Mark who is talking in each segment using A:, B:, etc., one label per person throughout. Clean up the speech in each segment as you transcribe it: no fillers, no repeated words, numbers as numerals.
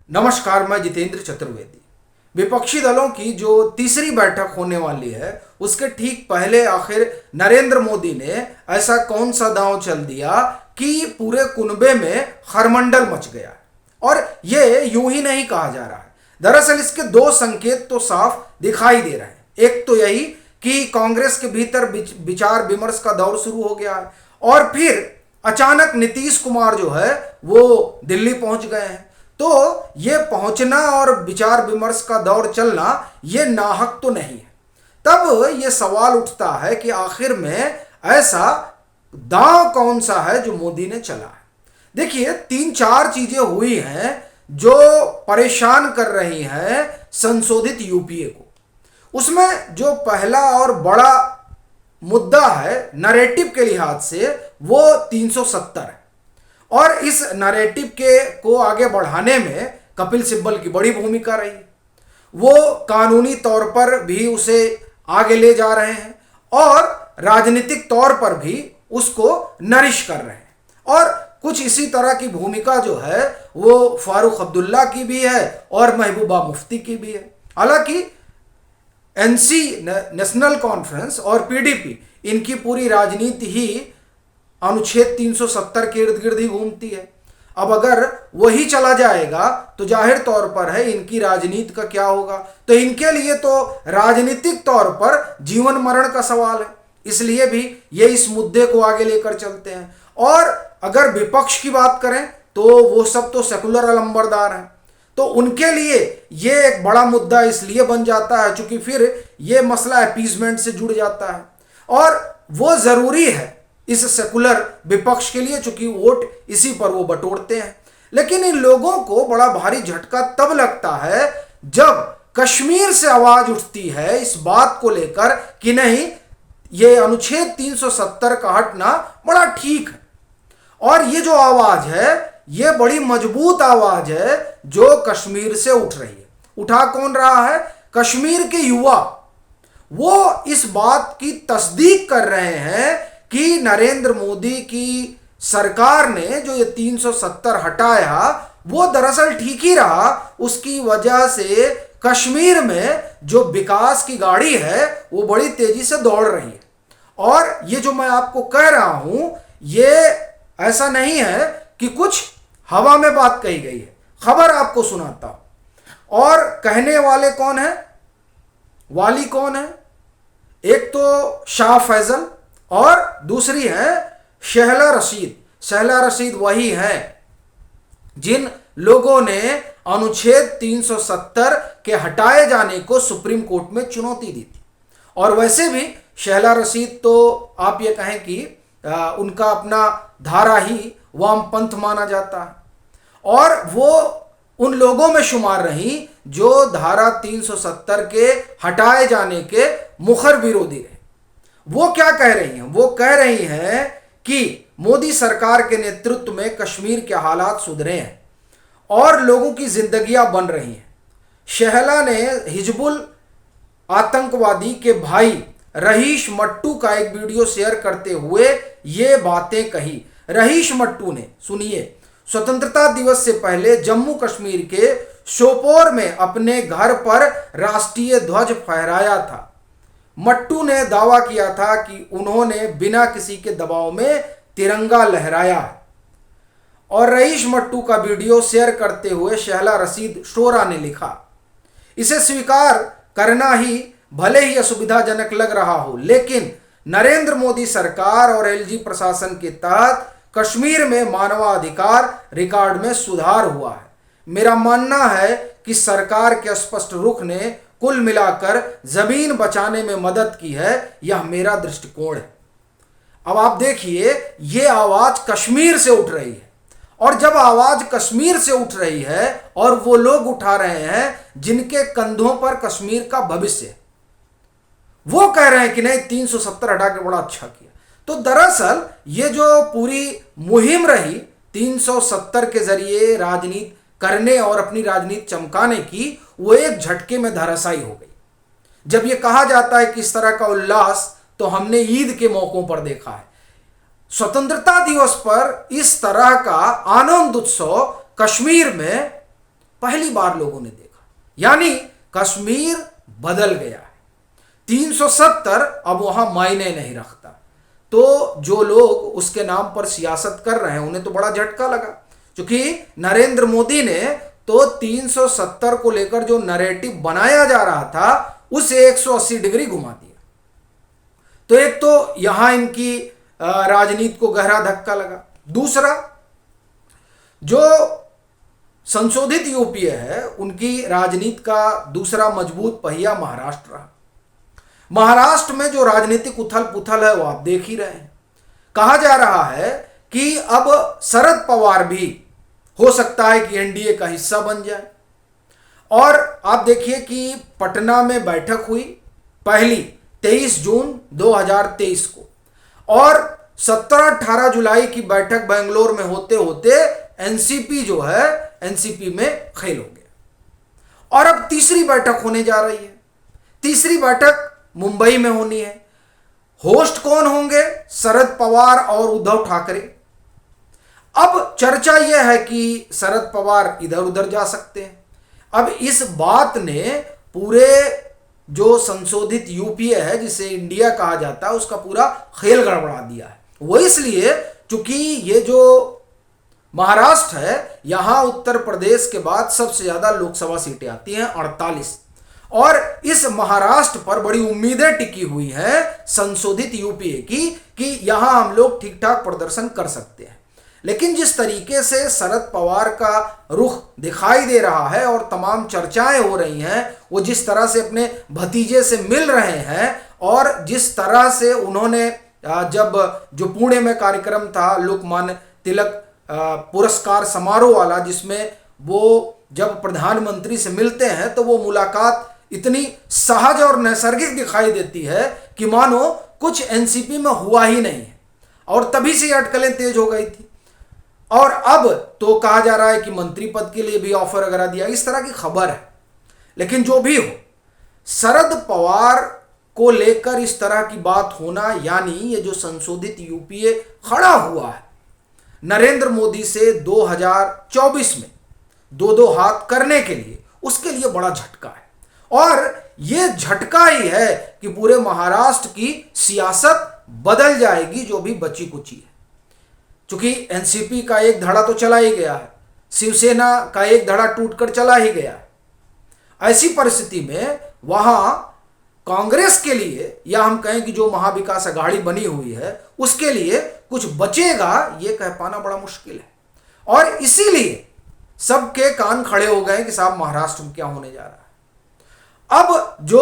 A: नमस्कार, मैं जितेंद्र चतुर्वेदी। विपक्षी दलों की जो तीसरी बैठक होने वाली है उसके ठीक पहले आखिर नरेंद्र मोदी ने ऐसा कौन सा दांव चल दिया कि पूरे कुनबे में खरमंडल मच गया। और ये यूं ही नहीं कहा जा रहा है। दरअसल इसके दो संकेत तो साफ दिखाई दे रहे हैं। एक तो यही कि कांग्रेस के भीतर विचार विमर्श का दौर शुरू हो गया है, और फिर अचानक नीतीश कुमार जो है वो दिल्ली पहुंच गए हैं। तो ये पहुंचना और विचार विमर्श का दौर चलना ये नाहक तो नहीं है। तब ये सवाल उठता है कि आखिर में ऐसा दांव कौन सा है जो मोदी ने चला है। देखिए, तीन चार चीजें हुई हैं जो परेशान कर रही हैं संशोधित यूपीए को। उसमें जो पहला और बड़ा मुद्दा है नैरेटिव के लिहाज से वो 370 है, और इस नैरेटिव को आगे बढ़ाने में कपिल सिब्बल की बड़ी भूमिका रही। वो कानूनी तौर पर भी उसे आगे ले जा रहे हैं और राजनीतिक तौर पर भी उसको नरिश कर रहे हैं। और कुछ इसी तरह की भूमिका जो है वो फारूक अब्दुल्ला की भी है और महबूबा मुफ्ती की भी है। हालांकि एनसी नेशनल कॉन्फ्रेंस और पीडीपी इनकी पूरी राजनीति ही अनुच्छेद 370 के इर्द गिर्द ही घूमती है। अब अगर वही चला जाएगा तो जाहिर तौर पर है इनकी राजनीति का क्या होगा। तो इनके लिए तो राजनीतिक तौर पर जीवन मरण का सवाल है, इसलिए भी ये इस मुद्दे को आगे लेकर चलते हैं। और अगर विपक्ष की बात करें तो वो सब तो सेकुलर अलंबरदार हैं, तो उनके लिए ये एक बड़ा मुद्दा इसलिए बन जाता है क्योंकि फिर ये मसला अपीजमेंट से जुड़ जाता है, और वो जरूरी है इस सेकुलर विपक्ष के लिए, चूंकि वोट इसी पर वो बटोरते हैं। लेकिन इन लोगों को बड़ा भारी झटका तब लगता है जब कश्मीर से आवाज उठती है इस बात को लेकर कि नहीं, ये अनुच्छेद 370 का हटना बड़ा ठीक है। और ये जो आवाज है ये बड़ी मजबूत आवाज है जो कश्मीर से उठ रही है। उठा कौन रहा है? कश्मीर के युवा। वो इस बात की तस्दीक कर रहे हैं कि नरेंद्र मोदी की सरकार ने जो ये 370 हटाया वो दरअसल ठीक ही रहा। उसकी वजह से कश्मीर में जो विकास की गाड़ी है वो बड़ी तेजी से दौड़ रही है। और ये जो मैं आपको कह रहा हूं ये ऐसा नहीं है कि कुछ हवा में बात कही गई है, खबर आपको सुनाता हूं। और कहने वाले कौन है, वाली कौन है? एक तो शाह फैजल और दूसरी है शहला रशीद। शहला रशीद वही है जिन लोगों ने अनुच्छेद 370 के हटाए जाने को सुप्रीम कोर्ट में चुनौती दी थी। और वैसे भी शहला रशीद तो आप ये कहें कि उनका अपना धारा ही वामपंथ माना जाता है, और वो उन लोगों में शुमार रही जो धारा 370 के हटाए जाने के मुखर विरोधी रहे। वो क्या कह रही हैं? वो कह रही हैं कि मोदी सरकार के नेतृत्व में कश्मीर के हालात सुधरे हैं और लोगों की जिंदगियां बन रही हैं। शहला ने हिजबुल आतंकवादी के भाई रहीश मट्टू का एक वीडियो शेयर करते हुए ये बातें कही। रहीश मट्टू ने, सुनिए, स्वतंत्रता दिवस से पहले जम्मू कश्मीर के शोपोर में अपने घर पर राष्ट्रीय ध्वज फहराया था। मट्टू ने दावा किया था कि उन्होंने बिना किसी के दबाव में तिरंगा लहराया है। और रईस मट्टू का वीडियो शेयर करते हुए शहला रशीद शोरा ने लिखा, इसे स्वीकार करना ही भले ही असुविधाजनक लग रहा हो, लेकिन नरेंद्र मोदी सरकार और एलजी प्रशासन के तहत कश्मीर में मानवाधिकार रिकॉर्ड में सुधार हुआ है। मेरा मानना है कि सरकार के स्पष्ट रुख ने कुल मिलाकर जमीन बचाने में मदद की है। यह मेरा दृष्टिकोण है। अब आप देखिए, ये आवाज कश्मीर से उठ रही है, और जब आवाज कश्मीर से उठ रही है और वो लोग उठा रहे हैं जिनके कंधों पर कश्मीर का भविष्य है, वो कह रहे हैं कि नहीं 370 हटा के बड़ा अच्छा किया। तो दरअसल ये जो पूरी मुहिम रही 370 के जरिए राजनीति करने और अपनी राजनीति चमकाने की, वो एक झटके में धराशायी हो गई। जब ये कहा जाता है कि इस तरह का उल्लास तो हमने ईद के मौकों पर देखा है, स्वतंत्रता दिवस पर इस तरह का आनंद उत्सव कश्मीर में पहली बार लोगों ने देखा। यानी कश्मीर बदल गया है। 370 अब वहां मायने नहीं रखता। तो जो लोग उसके नाम पर सियासत कर रहे हैं उन्हें तो बड़ा झटका लगा, क्योंकि नरेंद्र मोदी ने तो 370 को लेकर जो नैरेटिव बनाया जा रहा था उसे 180 डिग्री घुमा दिया। तो एक तो यहां इनकी राजनीति को गहरा धक्का लगा। दूसरा, जो संशोधित यूपीए है उनकी राजनीति का दूसरा मजबूत पहिया महाराष्ट्र रहा। महाराष्ट्र में जो राजनीतिक उथल पुथल है वो आप देख ही रहे हैं। कहा जा रहा है कि अब शरद पवार भी हो सकता है कि एनडीए का हिस्सा बन जाए। और आप देखिए कि पटना में बैठक हुई पहली 23 जून 2023 को, और 17-18 जुलाई की बैठक बेंगलोर में होते होते एनसीपी जो है एनसीपी में खेल हो गया। और अब तीसरी बैठक होने जा रही है। तीसरी बैठक मुंबई में होनी है। होस्ट कौन होंगे? शरद पवार और उद्धव ठाकरे। अब चर्चा यह है कि शरद पवार इधर उधर जा सकते हैं। अब इस बात ने पूरे जो संशोधित यूपीए है जिसे इंडिया कहा जाता है उसका पूरा खेल गड़बड़ा दिया है। वो इसलिए क्योंकि ये जो महाराष्ट्र है यहां उत्तर प्रदेश के बाद सबसे ज्यादा लोकसभा सीटें आती हैं 48, और इस महाराष्ट्र पर बड़ी उम्मीदें टिकी हुई हैं संशोधित यूपीए की कि यहां हम लोग ठीक ठाक प्रदर्शन कर सकते हैं। लेकिन जिस तरीके से शरद पवार का रुख दिखाई दे रहा है और तमाम चर्चाएं हो रही हैं, वो जिस तरह से अपने भतीजे से मिल रहे हैं और जिस तरह से उन्होंने जब जो पुणे में कार्यक्रम था लोकमान्य तिलक पुरस्कार समारोह वाला, जिसमें वो जब प्रधानमंत्री से मिलते हैं तो वो मुलाकात इतनी सहज और नैसर्गिक दिखाई देती है कि मानो कुछ एनसीपी में हुआ ही नहीं है, और तभी से अटकलें तेज हो गई थी। और अब तो कहा जा रहा है कि मंत्री पद के लिए भी ऑफर वगैरह दिया, इस तरह की खबर है। लेकिन जो भी हो, शरद पवार को लेकर इस तरह की बात होना, यानी ये जो संशोधित यूपीए खड़ा हुआ है नरेंद्र मोदी से 2024 में दो हाथ करने के लिए, उसके लिए बड़ा झटका है। और ये झटका ही है कि पूरे महाराष्ट्र की सियासत बदल जाएगी जो भी बची कुची है। क्योंकि एनसीपी का एक धड़ा तो चला ही गया है, शिवसेना का एक धड़ा टूटकर चला ही गया है। ऐसी परिस्थिति में वहां कांग्रेस के लिए, या हम कहें कि जो महाविकास अघाड़ी बनी हुई है उसके लिए कुछ बचेगा ये कह पाना बड़ा मुश्किल है। और इसीलिए सबके कान खड़े हो गए कि साहब महाराष्ट्र में क्या होने जा रहा है। अब जो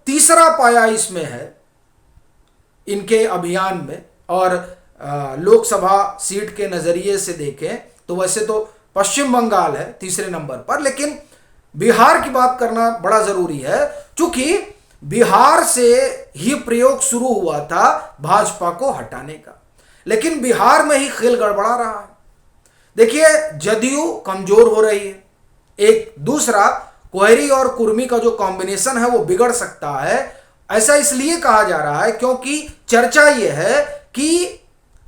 A: तीसरा पाया इसमें है इनके अभियान में, और लोकसभा सीट के नजरिए से देखें तो वैसे तो पश्चिम बंगाल है तीसरे नंबर पर, लेकिन बिहार की बात करना बड़ा जरूरी है, क्योंकि बिहार से ही प्रयोग शुरू हुआ था भाजपा को हटाने का। लेकिन बिहार में ही खेल गड़बड़ा रहा है। देखिए, जदयू कमजोर हो रही है। एक दूसरा कोहरी और कुर्मी का जो कॉम्बिनेशन है वो बिगड़ सकता है। ऐसा इसलिए कहा जा रहा है क्योंकि चर्चा ये है कि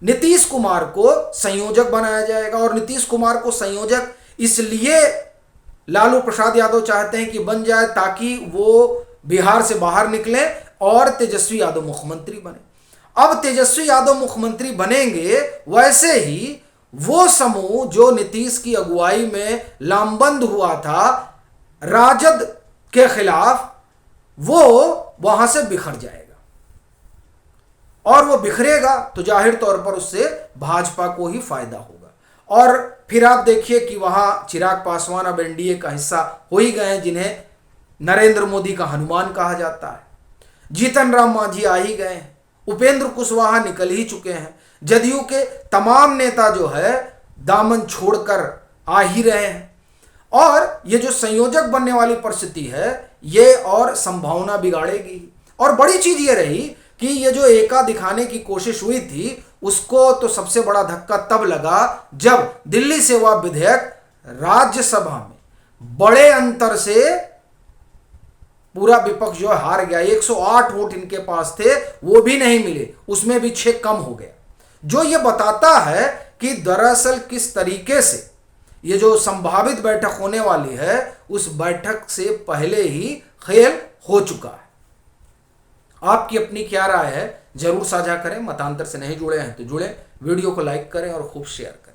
A: नीतीश कुमार को संयोजक बनाया जाएगा, और नीतीश कुमार को संयोजक इसलिए लालू प्रसाद यादव चाहते हैं कि बन जाए ताकि वो बिहार से बाहर निकले और तेजस्वी यादव मुख्यमंत्री बने। अब तेजस्वी यादव मुख्यमंत्री बनेंगे, वैसे ही वो समूह जो नीतीश की अगुवाई में लामबंद हुआ था राजद के खिलाफ, वो वहां से बिखर जाएगा। और वो बिखरेगा तो जाहिर तौर पर उससे भाजपा को ही फायदा होगा। और फिर आप देखिए कि वहां चिराग पासवान अब एनडीए का हिस्सा हो ही गए हैं, जिन्हें नरेंद्र मोदी का हनुमान कहा जाता है। जीतन राम मांझी आ ही गए हैं, उपेंद्र कुशवाहा निकल ही चुके हैं, जदयू के तमाम नेता जो है दामन छोड़कर आ ही रहे हैं। और ये जो संयोजक बनने वाली परिस्थिति है ये और संभावना बिगाड़ेगी। और बड़ी चीज ये रही कि ये जो एका दिखाने की कोशिश हुई थी उसको तो सबसे बड़ा धक्का तब लगा जब दिल्ली से वह विधेयक राज्यसभा में बड़े अंतर से पूरा विपक्ष जो हार गया। 108 वोट इनके पास थे, वो भी नहीं मिले, उसमें भी 6 कम हो गया। जो ये बताता है कि दरअसल किस तरीके से ये जो संभावित बैठक होने वाली है उस बैठक से पहले ही खेल हो चुका है। आपकी अपनी क्या राय है जरूर साझा करें। मतांतर से नहीं जुड़े हैं तो जुड़े, वीडियो को लाइक करें और खूब शेयर करें।